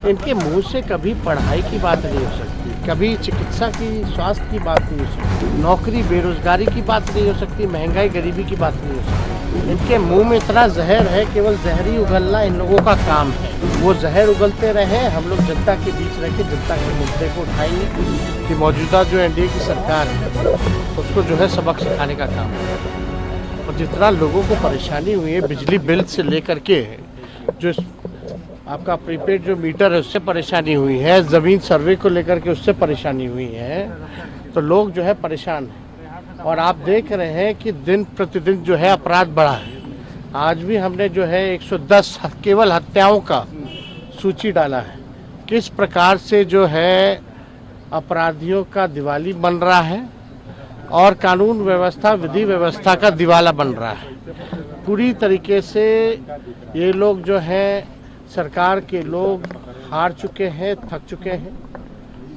इनके मुंह से कभी पढ़ाई की बात नहीं हो सकती, कभी चिकित्सा की, स्वास्थ्य की बात नहीं हो सकती, नौकरी बेरोजगारी की बात नहीं हो सकती, महंगाई गरीबी की बात नहीं हो सकती। इनके मुंह में इतना जहर है, केवल जहर ही उगलना इन लोगों का काम है। वो जहर उगलते रहे, हम लोग जनता के बीच रह के जनता के मुद्दे को उठाएंगे कि मौजूदा जो एनडीए की सरकार है उसको जो है सबक सिखाने का काम है। और जितना लोगों को परेशानी हुई है बिजली बिल से लेकर के, जो आपका प्रीपेड जो मीटर है उससे परेशानी हुई है, ज़मीन सर्वे को लेकर के उससे परेशानी हुई है, तो लोग जो है परेशान हैं। और आप देख रहे हैं कि दिन प्रतिदिन जो है अपराध बढ़ा है। आज भी हमने जो है 110 केवल हत्याओं का सूची डाला है। किस प्रकार से जो है अपराधियों का दिवाली बन रहा है और कानून व्यवस्था, विधि व्यवस्था का दिवाला बन रहा है। पूरी तरीके से ये लोग जो है, सरकार के लोग हार चुके हैं, थक चुके हैं।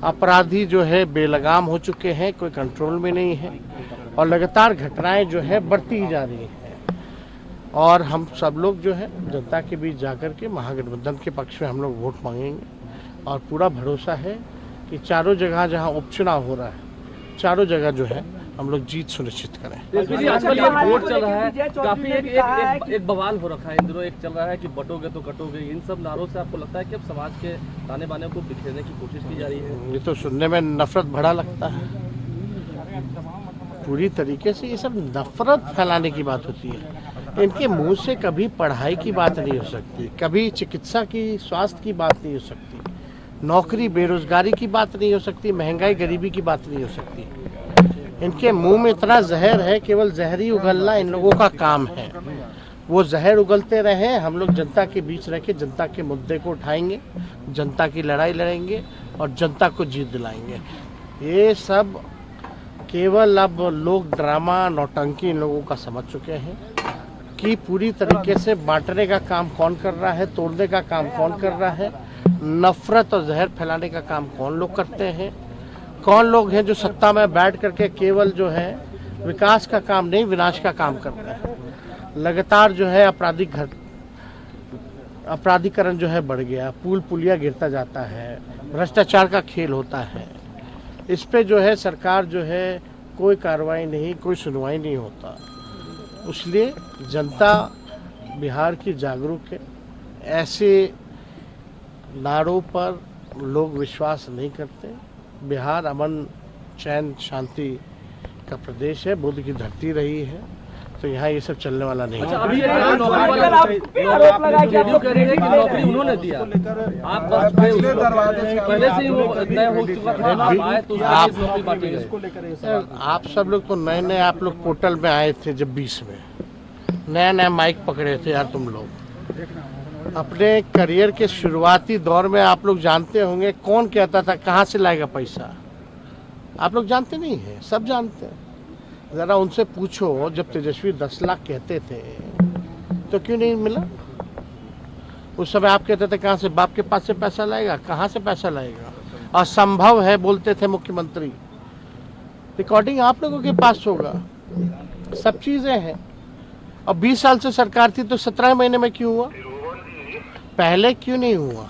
अपराधी जो है बेलगाम हो चुके हैं, कोई कंट्रोल में नहीं है और लगातार घटनाएं जो है बढ़ती ही जा रही हैं। और हम सब लोग जो है जनता के बीच जाकर के महागठबंधन के पक्ष में हम लोग वोट मांगेंगे और पूरा भरोसा है कि चारों जगह जहां उपचुनाव हो रहा है, चारों जगह जो है हम लोग जीत सुनिश्चित करें। आजकल ये वोट चल रहा है, काफी एक बवाल हो रखा है इन दिनों। एक चल रहा है कि बटोगे तो कटोगे। इन सब नारों से आपको लगता है कि अब समाज के ताने बाने को बिखेरने की कोशिश की जा रही है? ये तो सुनने में नफरत भरा लगता है। पूरी तरीके से ये सब नफरत फैलाने की बात होती है। इनके मुंह से कभी पढ़ाई की बात नहीं हो सकती, कभी चिकित्सा की, स्वास्थ्य की बात नहीं हो सकती, नौकरी बेरोजगारी की बात नहीं हो सकती, महंगाई गरीबी की बात नहीं हो सकती। इनके मुंह में इतना जहर है, केवल जहर ही उगलना इन लोगों का काम है। वो जहर उगलते रहे, हम लोग जनता के बीच रह के जनता के मुद्दे को उठाएंगे, जनता की लड़ाई लड़ेंगे और जनता को जीत दिलाएंगे। ये सब केवल अब लोग ड्रामा, नौटंकी इन लोगों का समझ चुके हैं कि पूरी तरीके से बांटने का काम कौन कर रहा है, तोड़ने का काम कौन कर रहा है, नफरत और जहर फैलाने का काम कौन लोग करते हैं। कौन लोग हैं जो सत्ता में बैठ करके केवल जो है विकास का काम नहीं, विनाश का काम करते हैं। लगातार जो है अपराधीकरण जो है बढ़ गया, पुल पुलिया गिरता जाता है, भ्रष्टाचार का खेल होता है। इस पे जो है सरकार जो है कोई कार्रवाई नहीं, कोई सुनवाई नहीं होता। इसलिए जनता बिहार की जागरूक है। ऐसे नारों पर लोग विश्वास नहीं करते। बिहार अमन, चैन, शांति का प्रदेश है, बुद्ध की धरती रही है, तो यहाँ ये सब चलने वाला नहीं है। अभी नौकरी उन्होंने दिया, आप पहले से ही वो तय हो चुका था, आप आए तो नौकरी बांटी गई। आप सब लोग तो नए नए आप लोग पोर्टल में आए थे जब 20 में, नया नया माइक पकड़े थे यार। तुम लोग अपने करियर के शुरुआती दौर में आप लोग जानते होंगे कौन कहता था कहाँ से लाएगा पैसा। आप लोग जानते नहीं हैं, सब जानते हैं। ज़रा उनसे पूछो, जब तेजस्वी 10 लाख कहते थे तो क्यों नहीं मिला? उस समय आप कहते थे कहाँ से, बाप के पास से पैसा लाएगा, कहाँ से पैसा लाएगा, असंभव है बोलते थे मुख्यमंत्री। रिकॉर्डिंग आप लोगों के पास होगा, सब चीज़ें हैं। और 20 साल से सरकार थी तो 17 महीने में क्यों हुआ, पहले क्यों नहीं हुआ?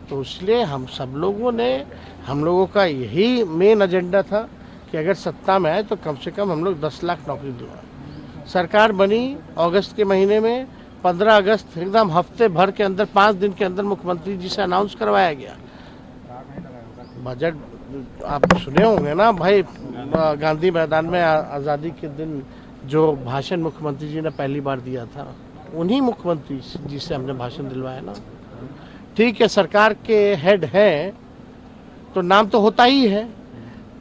तो इसलिए हम सब लोगों ने, हम लोगों का यही मेन एजेंडा था कि अगर सत्ता में आए तो कम से कम हम लोग 10 लाख नौकरी दिलवाएं। सरकार बनी अगस्त के महीने में, 15 अगस्त एकदम हफ्ते भर के अंदर, 5 दिन के अंदर मुख्यमंत्री जी से अनाउंस करवाया गया। बजट आप सुने होंगे ना भाई, गांधी मैदान में आज़ादी के दिन जो भाषण मुख्यमंत्री जी ने पहली बार दिया था, उन्हीं मुख्यमंत्री जी से हमने भाषण दिलवाया ना। ठीक है, सरकार के हेड हैं तो नाम तो होता ही है,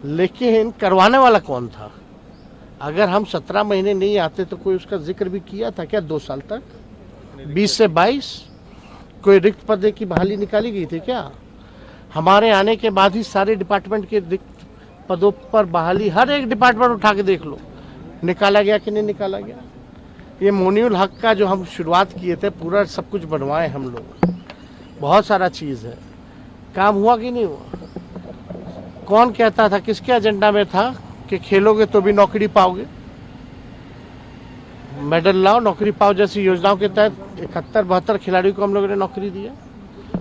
लेकिन करवाने वाला कौन था? अगर हम 17 महीने नहीं आते तो कोई उसका जिक्र भी किया था क्या 2 साल तक? 20 से 22 कोई रिक्त पद की बहाली निकाली गई थी क्या? हमारे आने के बाद ही सारे डिपार्टमेंट के रिक्त पदों पर बहाली, हर एक डिपार्टमेंट उठा के देख लो, निकाला गया कि नहीं निकाला गया? ये मोनियुल हक का जो हम शुरुआत किए थे, पूरा सब कुछ बनवाए हम लोग, बहुत सारा चीज़ है। काम हुआ कि नहीं हुआ? कौन कहता था, किसके एजेंडा में था कि खेलोगे तो भी नौकरी पाओगे, मेडल लाओ नौकरी पाओ जैसी योजनाओं के तहत 71-72 खिलाड़ियों को हम लोगों ने नौकरी दिया।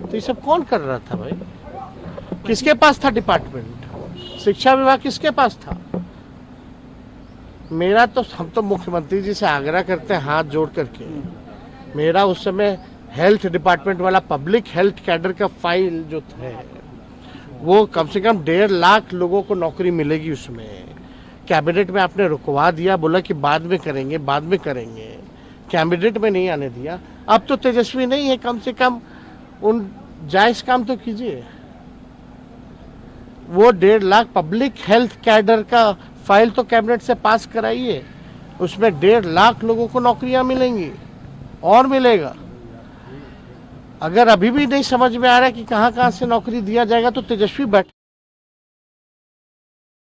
तो ये सब कौन कर रहा था भाई? किसके पास था डिपार्टमेंट? शिक्षा विभाग किसके पास था? मेरा तो, हम तो मुख्यमंत्री जी से आग्रह करते हैं हाथ जोड़ करके, मेरा उस समय हेल्थ डिपार्टमेंट वाला पब्लिक हेल्थ कैडर का फाइल जो है वो कम से कम 1.5 लाख लोगों को नौकरी मिलेगी उसमें। कैबिनेट में आपने रुकवा दिया, बोला कि बाद में करेंगे, बाद में करेंगे, कैबिनेट में नहीं आने दिया। अब तो तेजस्वी नहीं है, कम से कम उन जायज काम तो कीजिए। वो 1.5 लाख पब्लिक हेल्थ कैडर का फाइल तो कैबिनेट से पास कराइए, उसमें 1.5 लाख लोगों को नौकरियां मिलेंगी और मिलेगा। अगर अभी भी नहीं समझ में आ रहा है कि कहां कहां से नौकरी दिया जाएगा तो तेजस्वी बैठ